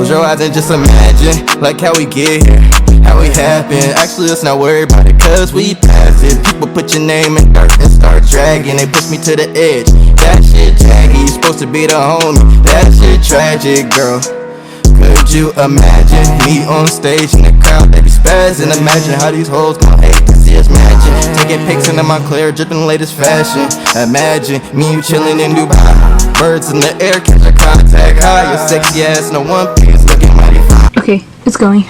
Close your eyes and just imagine, like how we get here, how we happen. Actually, let's not worry about it, cause we passed it. People put your name in dirt and start dragging. They push me to the edge, that shit jaggy. You supposed to be the homie, that shit tragic, girl. Could you imagine me on stage in the crowd, they be spazzing? Imagine how these hoes gon' hate to see us matching. Taking pics in my Montclair, dripping latest fashion. Imagine me, you chillin' in Dubai, birds in the air, catch a contact high. Your sexy ass, no one piece, looking mighty fine. Okay, it's going.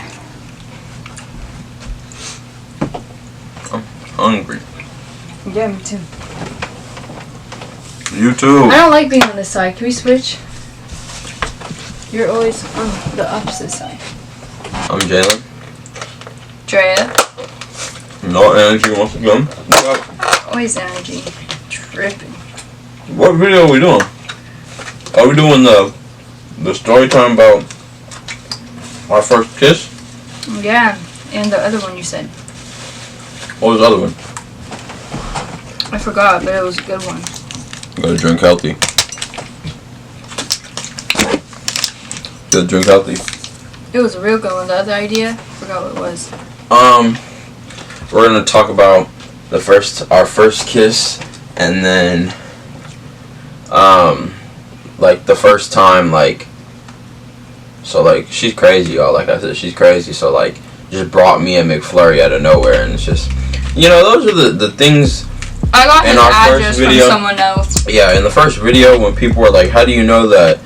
I'm hungry. Yeah, me too. You too. I don't like being on this side. Can we switch? You're always on the opposite side. I'm Jalen. Drea. No energy once again. Always energy. Tripping. What video are we doing? Are we doing the story time about our first kiss? Yeah, and the other one you said. What was the other one? I forgot, but it was a good one. Gotta drink healthy. Gotta drink healthy. It was a real good one. The other idea, I forgot what it was. We're gonna talk about our first kiss, and then like the first time, like, so like she's crazy, y'all. Like I said, she's crazy. So like, just brought me a McFlurry out of nowhere, and it's just, you know, those are the things. I got his address first video, from someone else. Yeah, in the first video when people were like, "How do you know that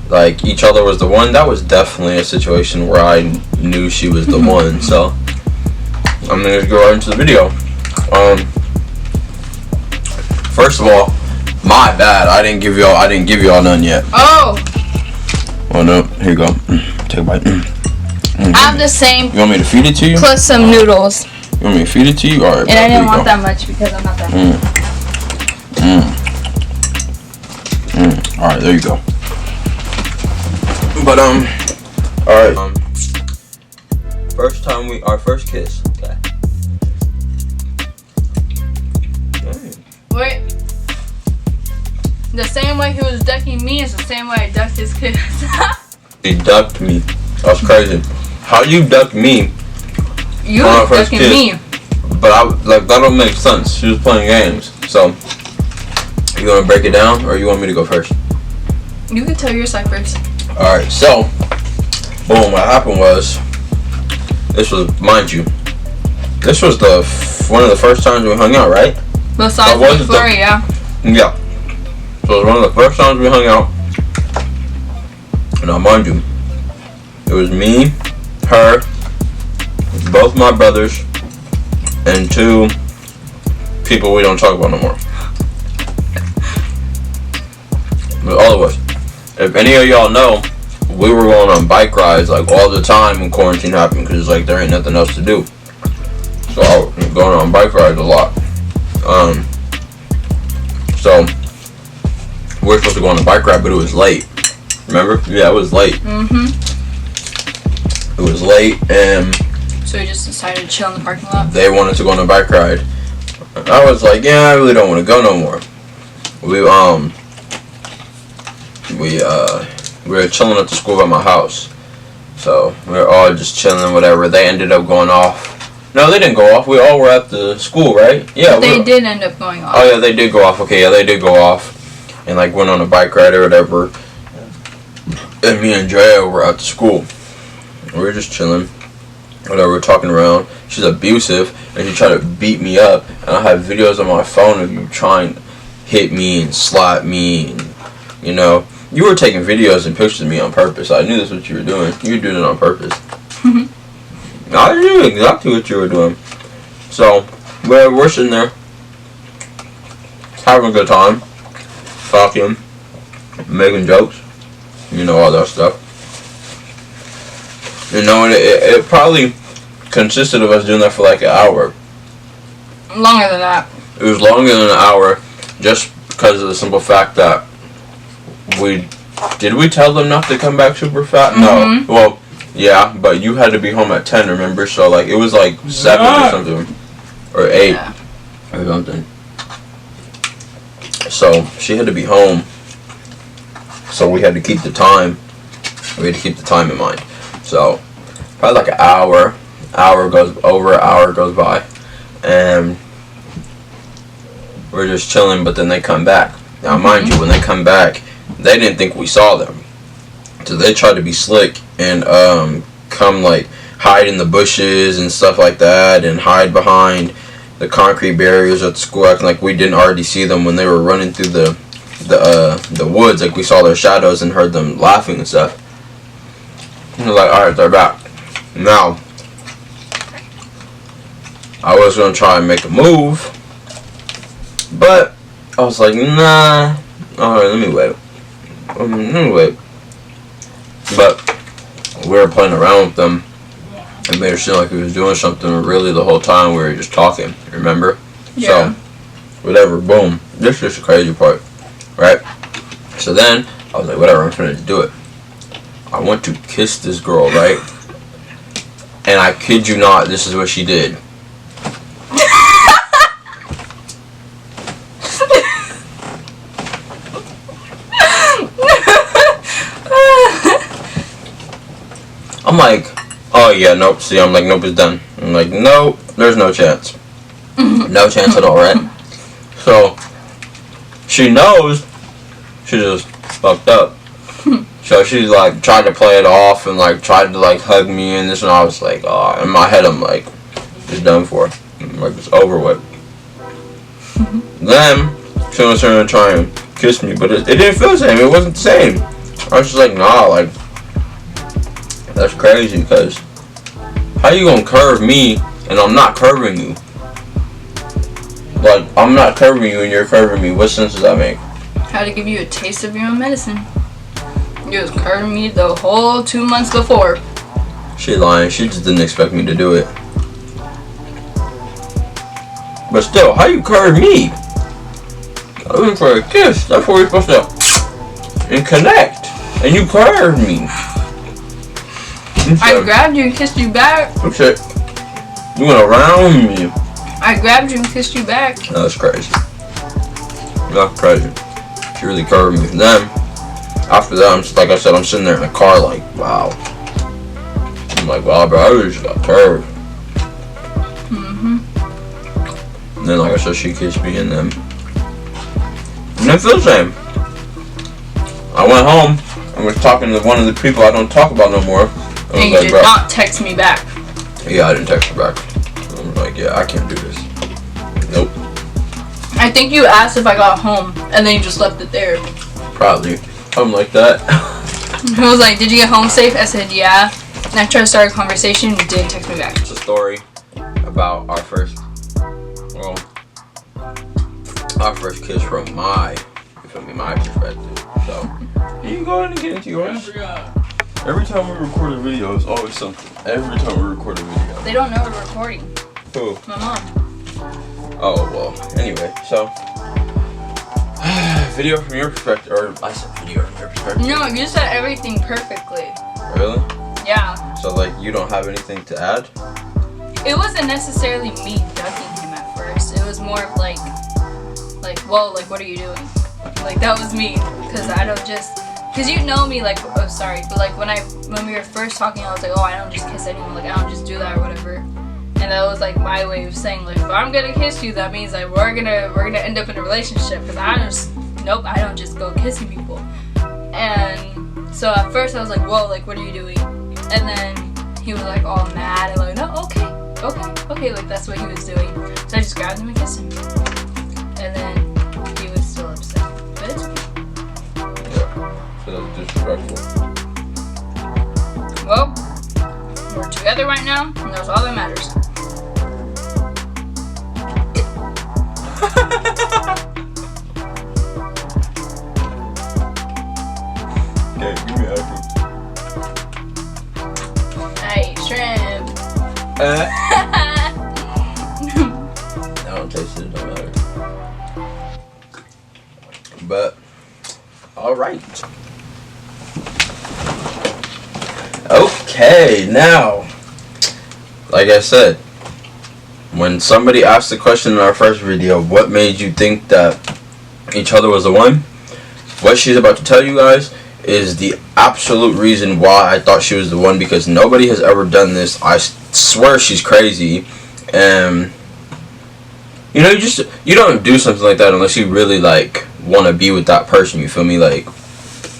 like each other was the one?" That was definitely a situation where I knew she was the one. So I'm gonna go right into the video. First of all, my bad. I didn't give y'all none yet. Oh. Oh no, here you go. Take a bite. I have the same. You want me to feed it to you? Plus some noodles. You want me to feed it to you? Alright. And I didn't want that much because I'm not that Alright, there you go. But alright. First time our first kiss. Okay. Wait. The same way he was ducking me is the same way I ducked his kiss. He ducked me. That's crazy. How you ducked me? You were ducking me. But that don't make sense. She was playing games. So, you want to break it down, or you want me to go first? You can tell your side first. Alright, so, boom, what happened was, this was, mind you, this was one of the first times we hung out, right? Besides the flurry, yeah. Yeah. So it was one of the first times we hung out. Now, mind you, it was me, her, both my brothers, and 2 people we don't talk about no more. But all of us. If any of y'all know, we were going on bike rides like all the time when quarantine happened, because like there ain't nothing else to do. So I was going on bike rides a lot. So we were supposed to go on a bike ride, but it was late. Remember? Yeah, it was late. It was late, and so we just decided to chill in the parking lot. They wanted to go on a bike ride. I was like, yeah, I really don't want to go no more. We were chilling at the school by my house. So we were all just chilling, whatever. They ended up going off. No, they didn't go off. We all were at the school, right? Yeah. They did end up going off. Oh yeah, they did go off. Okay, yeah, they did go off, and like went on a bike ride or whatever. And me and Drea were at the school. We were just chilling. Whatever, we're talking around. She's abusive, and she tried to beat me up. And I have videos on my phone of you trying to hit me and slap me. And, you know, you were taking videos and pictures of me on purpose. I knew that's what you were doing. You were doing it on purpose. I knew exactly what you were doing. So, we're sitting there, having a good time, talking, making jokes, you know, all that stuff. You know, and it probably consisted of us doing that for like an hour. Longer than that. It was longer than an hour, just because of the simple fact that did we tell them not to come back super fat? No. Well, yeah, but you had to be home at 10, remember? So like it was like 7 or something, or 8 or something. So she had to be home. So we had to keep the time. We had to keep the time in mind. So probably like an hour goes by, and we're just chilling. But then they come back. Now, mind you, when they come back, they didn't think we saw them, so they tried to be slick and come like hide in the bushes and stuff like that, and hide behind the concrete barriers at the school, acting like we didn't already see them when they were running through the woods. Like we saw their shadows and heard them laughing and stuff. And we're like, alright, they're back. Now, I was gonna try and make a move, but I was like, nah. Alright, let me wait. But we were playing around with them and made it seem like we was doing something, but really the whole time we were just talking, remember? Yeah. So, whatever, boom. This is just the crazy part, right? So then, I was like, whatever, I'm finna do it. I went to kiss this girl, right? And I kid you not, this is what she did. I'm like, oh yeah, nope, see, I'm like, nope, it's done. I'm like, nope, there's no chance. No chance at all, right? So, she knows she just fucked up. So she like tried to play it off and like tried to like hug me and this, and I was like, oh, in my head I'm like, it's done for. I'm like, it's over with. Then she was trying to try and kiss me, but it didn't feel the same. It wasn't the same. I was just like, nah, like, that's crazy, because how you gonna curve me and I'm not curving you? Like, I'm not curving you and you're curving me. What sense does that make? How to give you a taste of your own medicine. You was curving me the whole 2 months before. She lying. She just didn't expect me to do it. But still, how you curve me? I was looking for a kiss. That's where we're supposed to and connect. And you curved me. I grabbed you and kissed you back. Oh shit. You went around me. I grabbed you and kissed you back. That's crazy. That's crazy. She really curved me. Then, after that, I'm just, like I said, I'm sitting there in the car like, wow. I'm like, wow, bro, I really just got curved. And then, like I said, she kissed me, and then it didn't feel the same. I went home and was talking to one of the people I don't talk about no more. And you did not text me back. Yeah, I didn't text her back. I was like, yeah, I can't do this. Nope. I think you asked if I got home, and then you just left it there. Probably. Something like that. I was like, did you get home safe? I said, yeah. And I tried to start a conversation, and you didn't text me back. It's a story about our first kiss from my perspective. So, you can go ahead and get into yours. Every time we record a video, it's always something. Every time we record a video. They don't know we're recording. Who? My mom. Oh, well, anyway, so, video from your perspective, or I said video from your perspective. No, you said everything perfectly. Really? Yeah. So, like, you don't have anything to add? It wasn't necessarily me ducking him at first. It was more of like, well, like, what are you doing? Like, that was me. Because I don't just, because you know me, like, oh, sorry, but like, when we were first talking, I was like, oh, I don't just kiss anyone, like, I don't just do that or whatever. And that was like my way of saying, like, if I'm gonna kiss you, that means like we're gonna end up in a relationship, because I don't just go kissing people. And so at first I was like, whoa, like, what are you doing? And then he was like all mad and like, no, okay, like that's what he was doing. So I just grabbed him and kissed him. And then he was still upset. But it's okay. Yeah, so that was disrespectful. Well, we're together right now, and that's all that matters. Okay, give me effort. Hey, shrimp. I don't taste it, it don't matter. But, alright. Okay, now, like I said, when somebody asked the question in our first video, what made you think that each other was the one? What she's about to tell you guys is the absolute reason why I thought she was the one, because nobody has ever done this. I swear she's crazy. And you know, you don't do something like that unless you really like want to be with that person. You feel me? Like,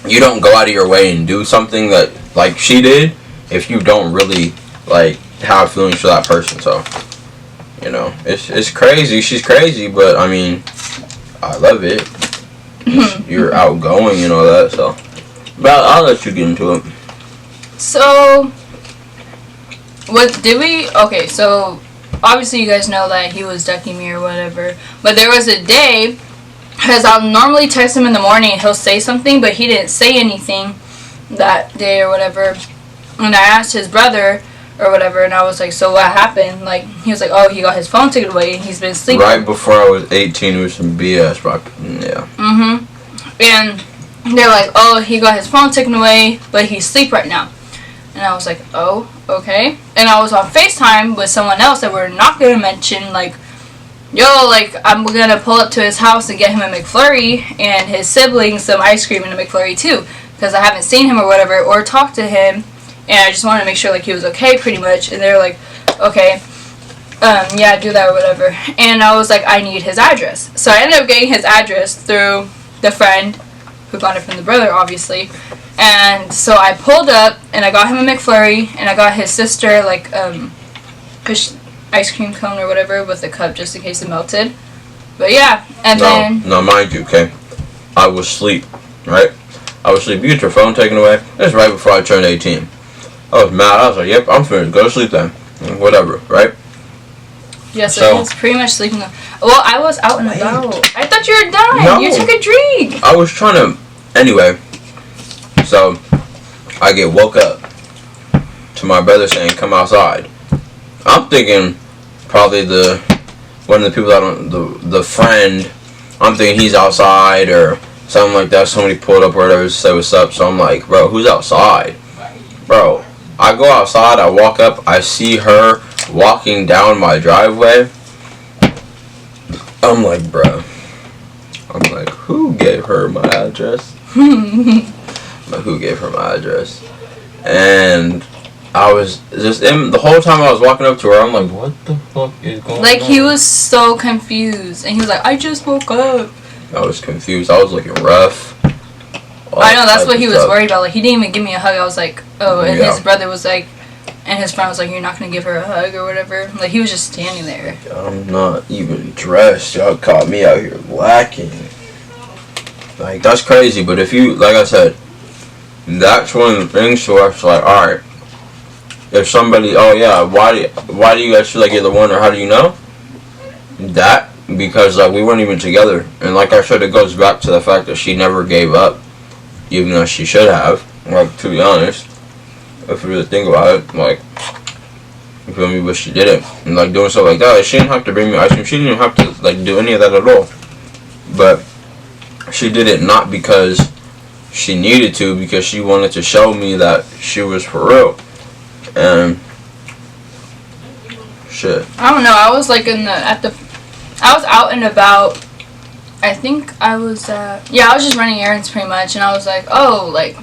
you don't go out of your way and do something that like she did if you don't really like have feelings for that person. So, you know, it's crazy. She's crazy, but I mean, I love it. You're outgoing and all that, so. But I'll let you get into it. So, what did we? Okay, so obviously you guys know that he was ducking me or whatever. But there was a day, because I'll normally text him in the morning and he'll say something, but he didn't say anything that day or whatever. And I asked his brother or whatever, and I was like, so what happened? Like, he was like, oh, he got his phone taken away and he's been sleeping. Right before I was 18, it was some BS, but yeah. And they're like, oh, he got his phone taken away, but he's asleep right now. And I was like, oh, okay. And I was on FaceTime with someone else that we're not going to mention, like, yo, like, I'm going to pull up to his house and get him a McFlurry and his siblings some ice cream and a McFlurry too, because I haven't seen him or whatever, or talked to him, and I just wanted to make sure, like, he was okay pretty much. And they're like, okay, yeah, do that or whatever. And I was like, I need his address. So I ended up getting his address through the friend who got it from the brother, obviously. And so I pulled up, and I got him a McFlurry, and I got his sister, like, ice cream cone or whatever with a cup just in case it melted. But yeah, and then... No, mind you, okay? I was asleep, right? I was asleep. You get your phone taken away. That's right before I turned 18. I was mad. I was like, yep, I'm finished. Go to sleep then. Whatever, right? Yeah, so he was pretty much sleeping. Well, I was out and about. I thought you were done. No. You took a drink. I was trying to... Anyway, so I get woke up to my brother saying, come outside. I'm thinking probably one of the people the friend, I'm thinking he's outside or something like that. Somebody pulled up or whatever to say what's up. So I'm like, bro, who's outside? Bro, I go outside, I walk up, I see her walking down my driveway. I'm like, bro. I'm like, who gave her my address? Like, who gave her my address? And I was just the whole time I was walking up to her, I'm like, what the fuck is going on? Like, he was so confused, and he was like, I just woke up. I was confused. I was looking rough. I know, that's what he was worried about. Like, he didn't even give me a hug. I was like, oh, and his brother was like, and his friend was like, you're not gonna give her a hug or whatever. Like, he was just standing there. I'm not even dressed. Y'all caught me out here lacking. Like, that's crazy. But if you, like I said, that's one of the things to us. Like, all right, if somebody, oh yeah, why do you guys feel like you're the one, or how do you know that? Because like, we weren't even together, and like I said, it goes back to the fact that she never gave up, even though she should have. Like, to be honest, if you really think about it, like, you feel me? But she didn't, and like doing stuff like that, like, she didn't have to bring me ice cream. She didn't even have to like do any of that at all. But she did it not because she needed to, because she wanted to show me that she was for real. And shit. I don't know. I was like I was out and about. I think I was I was just running errands pretty much, and I was like, oh, like,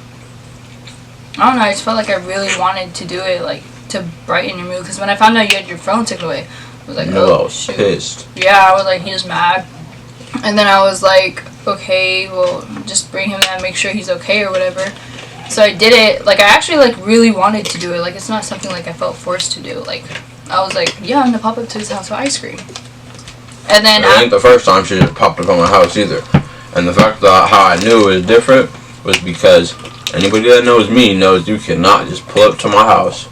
I don't know. I just felt like I really wanted to do it, like, to brighten your mood. Because when I found out you had your phone taken away, I was like, oh, I was shoot. pissed. Yeah, I was like, he was mad. And then I was like, okay, well, just bring him that, make sure he's okay or whatever. So I did it. Like, I actually, like, really wanted to do it. Like, it's not something, like, I felt forced to do. Like, I was like, yeah, I'm gonna pop up to his house for ice cream. And then it ain't the first time she just popped up on my house either. And the fact that how I knew it was different was because anybody that knows me knows you cannot just pull up to my house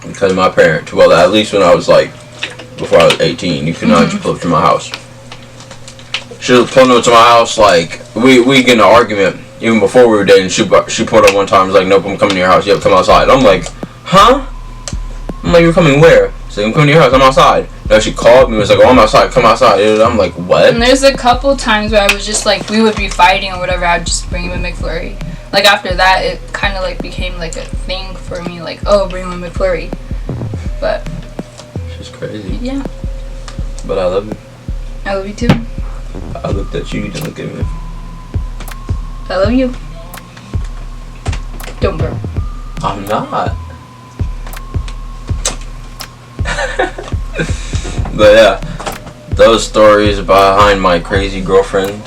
because of my parents. Well, at least when I was, like, before I was 18, you cannot just pull up to my house. She was pulling up to my house, like, we get in an argument. Even before we were dating, she pulled up one time and was like, nope, I'm coming to your house. Yep, come outside. I'm like, huh? I'm like, you're coming where? She's like, I'm coming to your house. I'm outside. No, she called me and was like, oh, I'm outside. Come outside. I'm like, what? And there's a couple times where I was just like, we would be fighting or whatever. I'd just bring him a McFlurry. Like, after that, it kind of like became like a thing for me. Like, oh, bring him a McFlurry. But she's crazy. Yeah. But I love you. I love you too. I looked at you. You didn't look at me. I love you. Don't burp. I'm not. But yeah, those stories behind my crazy girlfriend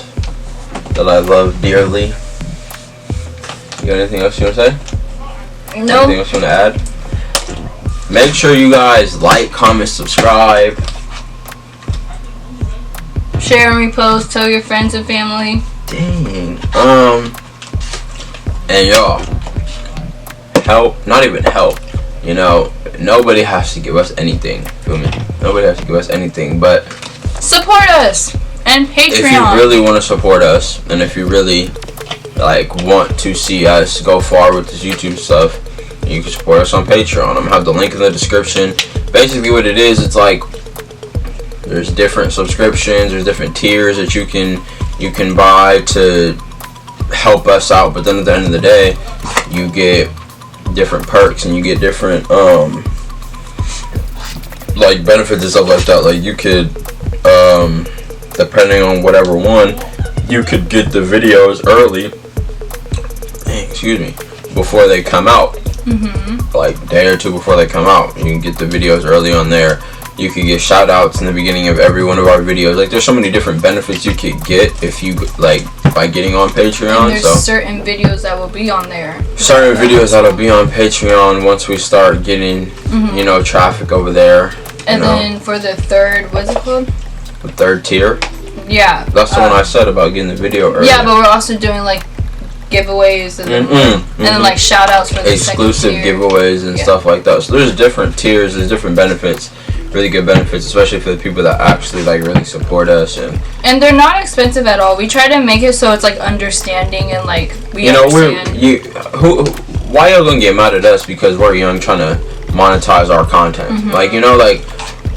that I love dearly. You got anything else you want to say? No. Anything else you want to add? Make sure you guys like, comment, subscribe. Share and repost. Tell your friends and family. Dang. And y'all, help, not even help. You know, nobody has to give us anything. Feel me? Nobody has to give us anything, but support us and Patreon. if you really want to support us, and if you really like want to see us go far with this YouTube stuff, you can support us on Patreon. I'm gonna have the link in the description. Basically what it is, it's like there's different subscriptions, there's different tiers that you can buy to help us out, but then at the end of the day you get different perks and you get different like benefits and stuff like that. Like you could depending on whatever one, you could get the videos early, excuse me, before they come out. Like a day or two before they come out, you can get the videos early on there. You could get shout outs in the beginning of every one of our videos. Like there's so many different benefits you could get if you like by getting on Patreon. And there's certain videos that will be on there. Certain videos that'll be on Patreon once we start getting you know, traffic over there. And then for the third, what's it called? The third tier. Yeah. That's the one I said about getting the video early. Yeah, but we're also doing like giveaways and then like shout outs for the exclusive second tier. giveaways and stuff like that. So there's different tiers, there's different benefits, really good benefits, especially for the people that actually like really support us. And they're not expensive at all. We try to make it so it's like understanding and like we understand. Why y'all gonna get mad at us because we're young trying to monetize our content? Like, you know, like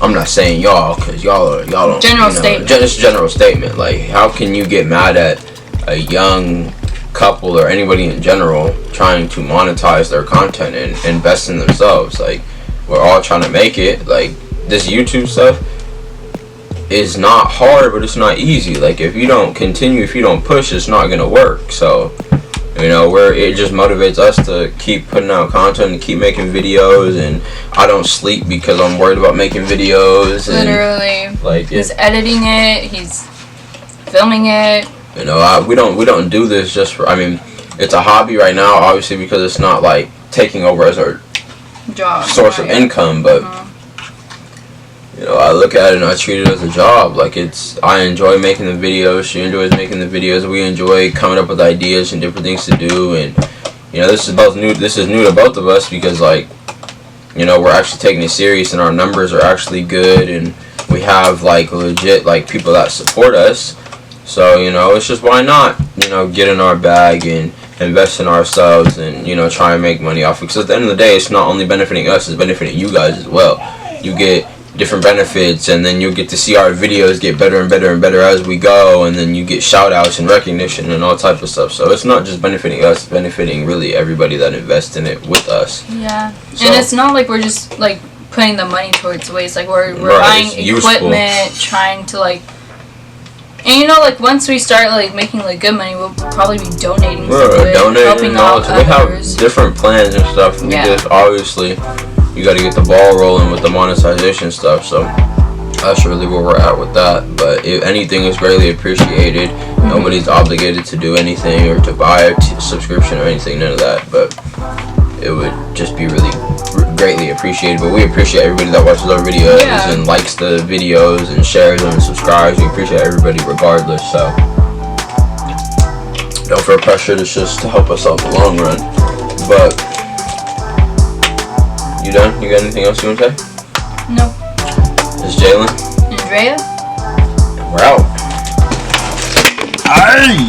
I'm not saying y'all because y'all don't. General statement. Just general statement. Like, how can you get mad at a young couple or anybody in general trying to monetize their content and invest in themselves? Like, we're all trying to make it. Like, this YouTube stuff is not hard, but it's not easy. Like, if you don't continue, if you don't push, it's not gonna work. So, you know, it just motivates us to keep putting out content and keep making videos. And I don't sleep because I'm worried about making videos. Literally, and, like, he's editing it, he's filming it. You know, we don't do this just for. I mean, it's a hobby right now, obviously, because it's not like taking over as our job source of income. But you know, I look at it and I treat it as a job. Like I enjoy making the videos. She enjoys making the videos. We enjoy coming up with ideas and different things to do. And you know, this is new. This is new to both of us because, like, you know, we're actually taking it serious and our numbers are actually good and we have like legit like people that support us. So, you know, it's just why not, you know, get in our bag and invest in ourselves and, you know, try and make money off it. Because at the end of the day, it's not only benefiting us, it's benefiting you guys as well. You get different benefits and then you'll get to see our videos get better and better and better as we go. And then you get shout outs and recognition and all type of stuff. So it's not just benefiting us, it's benefiting really everybody that invests in it with us. Yeah. So, and it's not like we're just like putting the money towards waste. Like we're buying equipment, trying to like. And you know, like once we start like making like good money, we'll probably be donating helping out others. We have different plans and stuff. We just obviously you got to get the ball rolling with the monetization stuff. So that's really where we're at with that. But if anything is greatly appreciated. Nobody's obligated to do anything or to buy a subscription or anything. None of that. But it would just be really greatly appreciated. But we appreciate everybody that watches our videos and likes the videos and shares them and subscribes. We appreciate everybody regardless. So don't feel pressured. It's just to help us out in the long run. But you done? You got anything else you want to say? No. It's Jalen. Andrea. We're out. Aye.